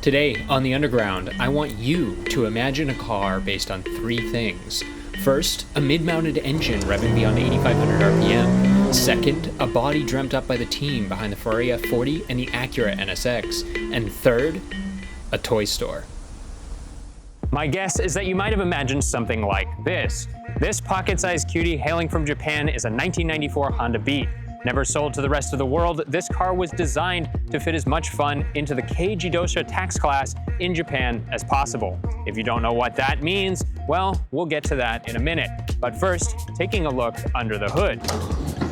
Today on the Underground, I want you to imagine a car based on three things. First, a mid-mounted engine revving beyond 8,500 RPM. Second, a body dreamt up by the team behind the Ferrari F40 and the Acura NSX. And third, a toy store. My guess is that you might have imagined something like this. This pocket-sized cutie hailing from Japan is a 1994 Honda Beat. Never sold to the rest of the world, this car was designed to fit as much fun into the Kei-Jidosha tax class in Japan as possible. If you don't know what that means, well, we'll get to that in a minute. But first, taking a look under the hood,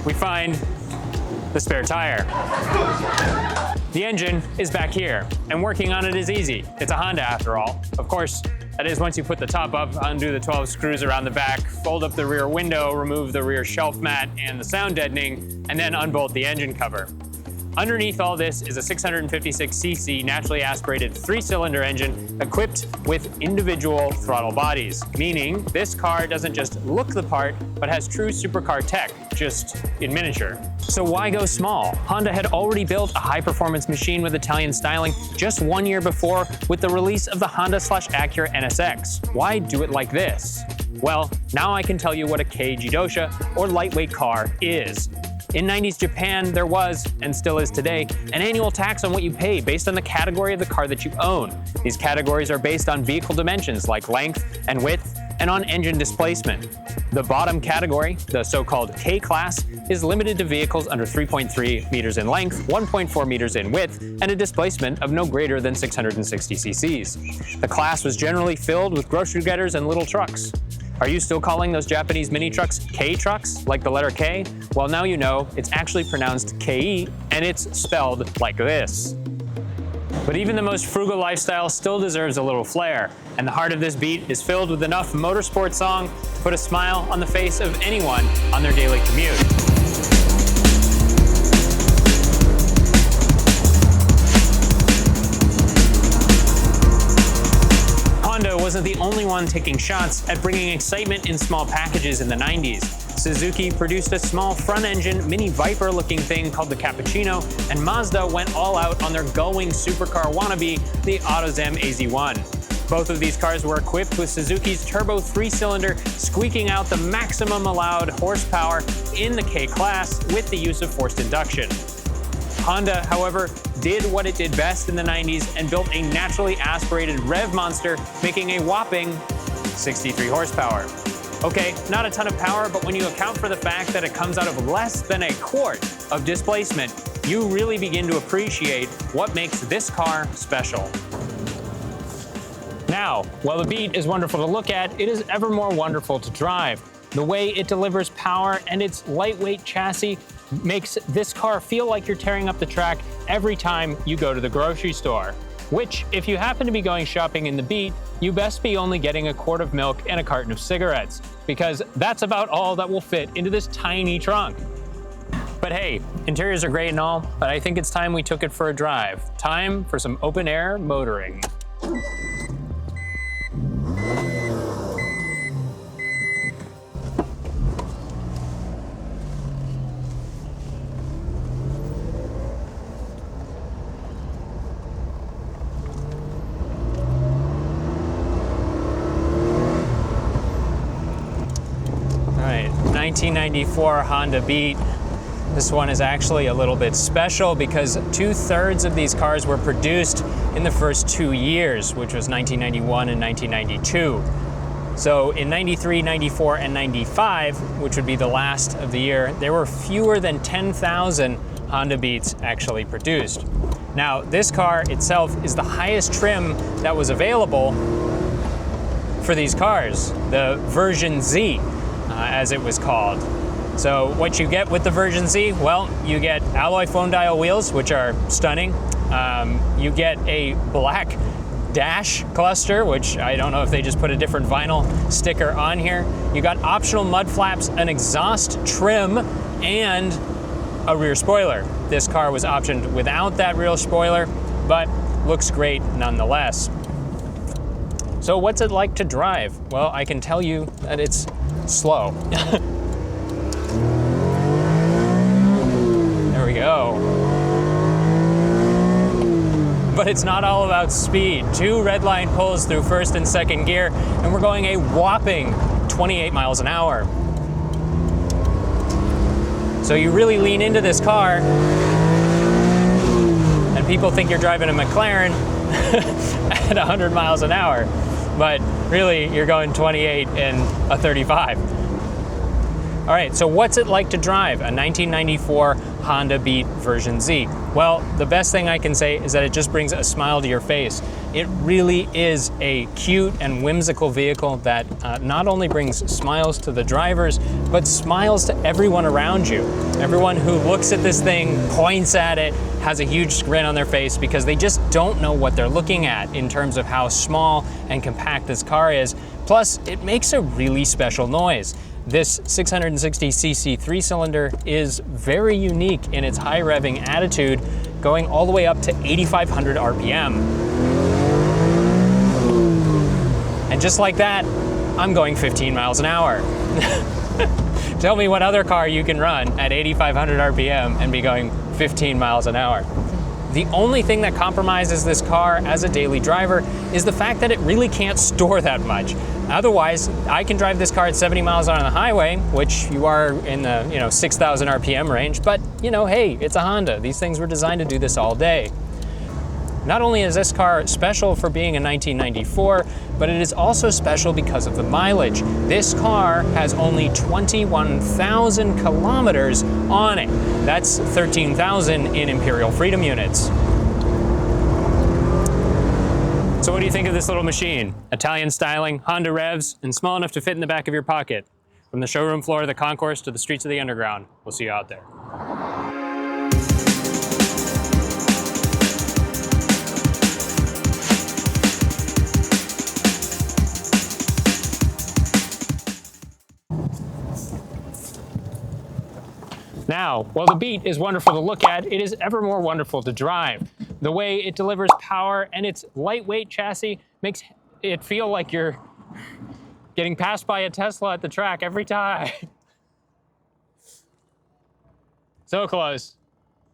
we find the spare tire. The engine is back here, and working on it is easy. It's a Honda after all. Of course, that is once you put the top up, undo the 12 screws around the back, fold up the rear window, remove the rear shelf mat and the sound deadening, and then unbolt the engine cover. Underneath all this is a 656cc naturally aspirated 3-cylinder engine equipped with individual throttle bodies, meaning this car doesn't just look the part, but has true supercar tech, just in miniature. So why go small? Honda had already built a high-performance machine with Italian styling just 1 year before with the release of the Honda/Acura NSX. Why do it like this? Well, now I can tell you what a Kei-Jidosha, or lightweight car, is. In 90s Japan, there was, and still is today, an annual tax on what you pay based on the category of the car that you own. These categories are based on vehicle dimensions like length and width, and on engine displacement. The bottom category, the so-called K class, is limited to vehicles under 3.3 meters in length, 1.4 meters in width, and a displacement of no greater than 660 cc's. The class was generally filled with grocery getters and little trucks. Are you still calling those Japanese mini trucks K trucks, like the letter K? Well, now you know it's actually pronounced Kei, and it's spelled like this. But even the most frugal lifestyle still deserves a little flair, and the heart of this beat is filled with enough motorsport song to put a smile on the face of anyone on their daily commute. Honda wasn't the only one taking shots at bringing excitement in small packages in the 90s. Suzuki produced a small front-engine mini Viper-looking thing called the Cappuccino, and Mazda went all out on their gullwing supercar wannabe, the AutoZam AZ1. Both of these cars were equipped with Suzuki's turbo 3-cylinder, squeaking out the maximum allowed horsepower in the K class with the use of forced induction. Honda, however, did what it did best in the 90s and built a naturally aspirated rev monster, making a whopping 63 horsepower. Okay, not a ton of power, but when you account for the fact that it comes out of less than a quart of displacement, you really begin to appreciate what makes this car special. Now, while the Beat is wonderful to look at, it is ever more wonderful to drive. The way it delivers power and its lightweight chassis makes this car feel like you're tearing up the track every time you go to the grocery store. Which, if you happen to be going shopping in the Beat, you best be only getting a quart of milk and a carton of cigarettes, because that's about all that will fit into this tiny trunk. But hey, interiors are great and all, but I think it's time we took it for a drive. Time for some open-air motoring. All right, 1994 Honda Beat. This one is actually a little bit special because 2/3 of these cars were produced in the first 2 years, which was 1991 and 1992. So in 93, 94, and 95, which would be the last of the year, there were fewer than 10,000 Honda Beats actually produced. Now, this car itself is the highest trim that was available for these cars, the version Z, as it was called. So what you get with the version Z, well, you get alloy phone dial wheels, which are stunning. You get a black dash cluster, which I don't know if they just put a different vinyl sticker on here. You got optional mud flaps, an exhaust trim, and a rear spoiler. This car was optioned without that rear spoiler, but looks great nonetheless. So what's it like to drive? Well, I can tell you that it's slow. There we go. but it's not all about speed. 2 red line pulls through first and second gear, and we're going a whopping 28 miles an hour. So you really lean into this car, and people think you're driving a McLaren at 100 miles an hour, but really you're going 28 in a 35. All right, so what's it like to drive a 1994 Honda Beat version Z? Well, the best thing I can say is that it just brings a smile to your face. It really is a cute and whimsical vehicle that not only brings smiles to the drivers, but smiles to everyone around you. Everyone who looks at this thing, points at it, has a huge grin on their face because they just don't know what they're looking at in terms of how small and compact this car is. Plus, it makes a really special noise. This 660cc 3-cylinder is very unique in its high revving attitude, going all the way up to 8,500 RPM. And just like that, I'm going 15 miles an hour. Tell me what other car you can run at 8,500 RPM and be going 15 miles an hour. The only thing that compromises this car as a daily driver is the fact that it really can't store that much. Otherwise, I can drive this car at 70 miles on the highway, which you are in the 6,000 RPM range, but hey, it's a Honda. These things were designed to do this all day. Not only is this car special for being a 1994, but it is also special because of the mileage. This car has only 21,000 kilometers on it. That's 13,000 in Imperial Freedom units. So what do you think of this little machine? Italian styling, Honda revs, and small enough to fit in the back of your pocket. From the showroom floor of the Concourse to the streets of the Underground. We'll see you out there. Now, while the Beat is wonderful to look at, it is ever more wonderful to drive. The way it delivers power and its lightweight chassis makes it feel like you're getting passed by a Tesla at the track every time. So close.